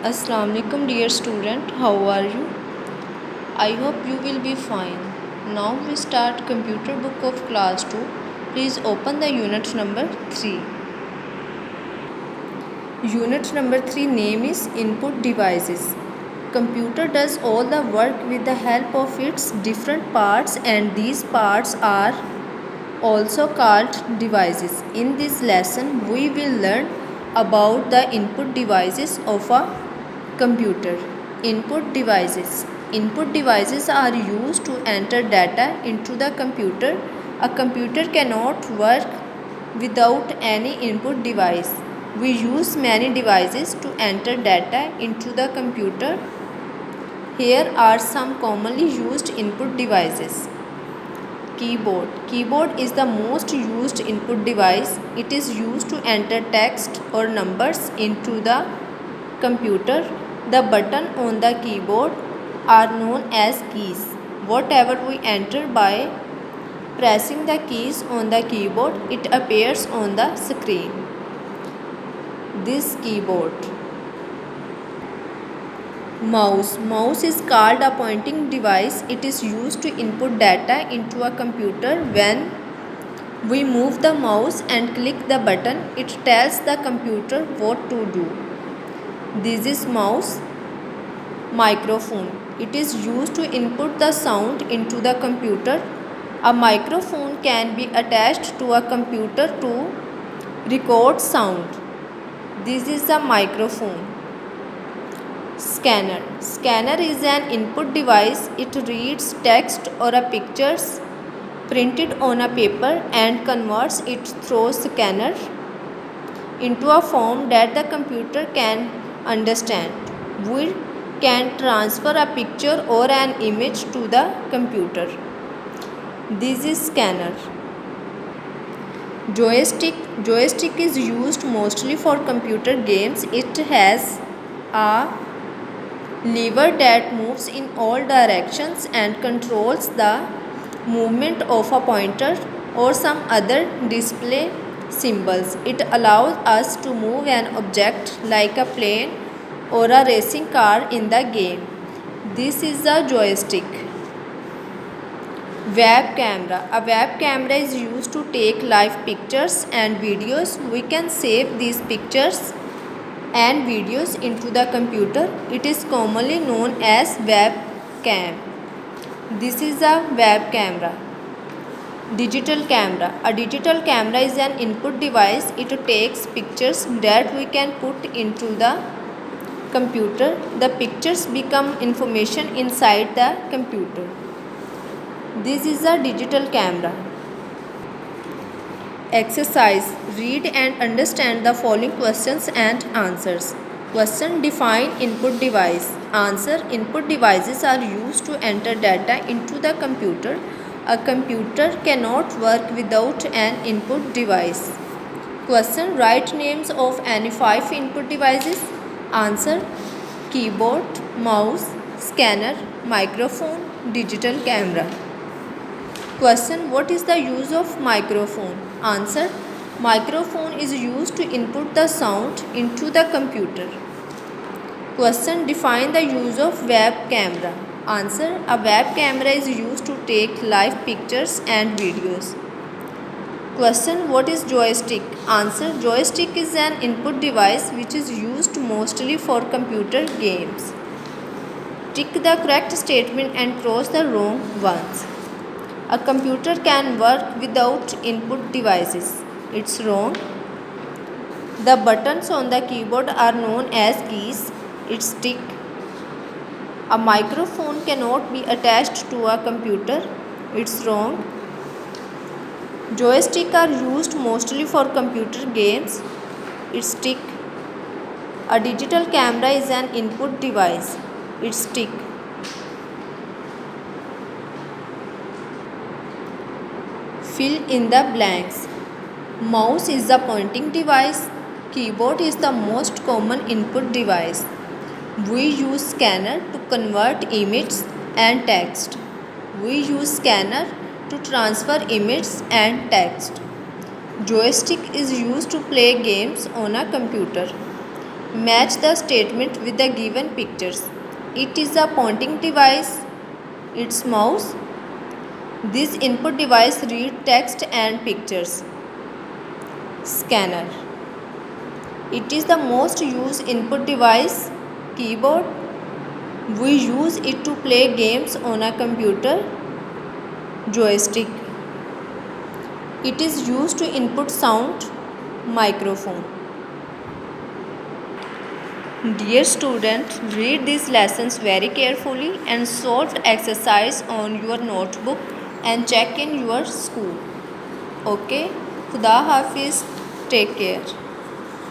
Assalamu alaikum dear student, how are you? I hope you will be fine. Now we start computer book of class 2. Please open the unit number 3. Unit number 3 name is input devices. Computer does all the work with the help of its different parts and these parts are also called devices. In this lesson we will learn about the input devices of a computer. Input devices. Input devices are used to enter data into the computer. A computer cannot work without any input device. We use many devices to enter data into the computer. Here are some commonly used input devices. Keyboard. Keyboard is the most used input device. It is used to enter text or numbers into the computer. The button on the keyboard are known as keys. Whatever we enter by pressing the keys on the keyboard, it appears on the screen. This keyboard. Mouse. Mouse is called a pointing device. It is used to input data into a computer. When we move the mouse and click the button, it tells the computer what to do. This is mouse. Microphone. It is used to input the sound into the computer. A microphone can be attached to a computer to record sound. This is a microphone. Scanner. Scanner is an input device. It reads text or a pictures printed on a paper and converts it through scanner into a form that the computer can understand. We can transfer a picture or an image to the computer. This is scanner. Joystick. Joystick is used mostly for computer games. It has a lever that moves in all directions and controls the movement of a pointer or some other display symbols. It allows us to move an object like a plane or a racing car in the game. This is a joystick. Web camera. A web camera is used to take live pictures and videos. We can save these pictures and videos into the computer. It is commonly known as webcam. This is a web camera. Digital camera. A digital camera is an input device. It takes pictures that we can put into the computer. The pictures become information inside the computer. This is a digital camera. Exercise. Read and understand the following questions and answers. Question. Define input device. Answer. Input devices are used to enter data into the computer. A computer cannot work without an input device. Question. Write names of any 5 input devices. Answer. Keyboard, mouse, scanner, microphone, digital camera. Question. What is the use of microphone? Answer. Microphone is used to input the sound into the computer. Question. Define the use of web camera. Answer. A web camera is used to take live pictures and videos. Question. What is joystick? Answer. Joystick is an input device which is used mostly for computer games. Tick the correct statement and cross the wrong ones. A computer can work without input devices. It's wrong. The buttons on the keyboard are known as keys. It's tick. A microphone cannot be attached to a computer. It's wrong. Joysticks are used mostly for computer games. It's tick. A digital camera is an input device. It's tick. Fill in the blanks. Mouse is the pointing device. Keyboard is the most common input device. We use scanner to convert images and text. We use scanner to transfer images and text. Joystick is used to play games on a computer. Match the statement with the given pictures. It is a pointing device. It's mouse. This input device reads text and pictures. Scanner. It is the most used input device. Keyboard. We use it to play games on a computer. Joystick. It is used to input sound. Microphone. Dear student, read these lessons very carefully and solve the exercise on your notebook and check in your school. Okay? Khuda Hafiz. Take care.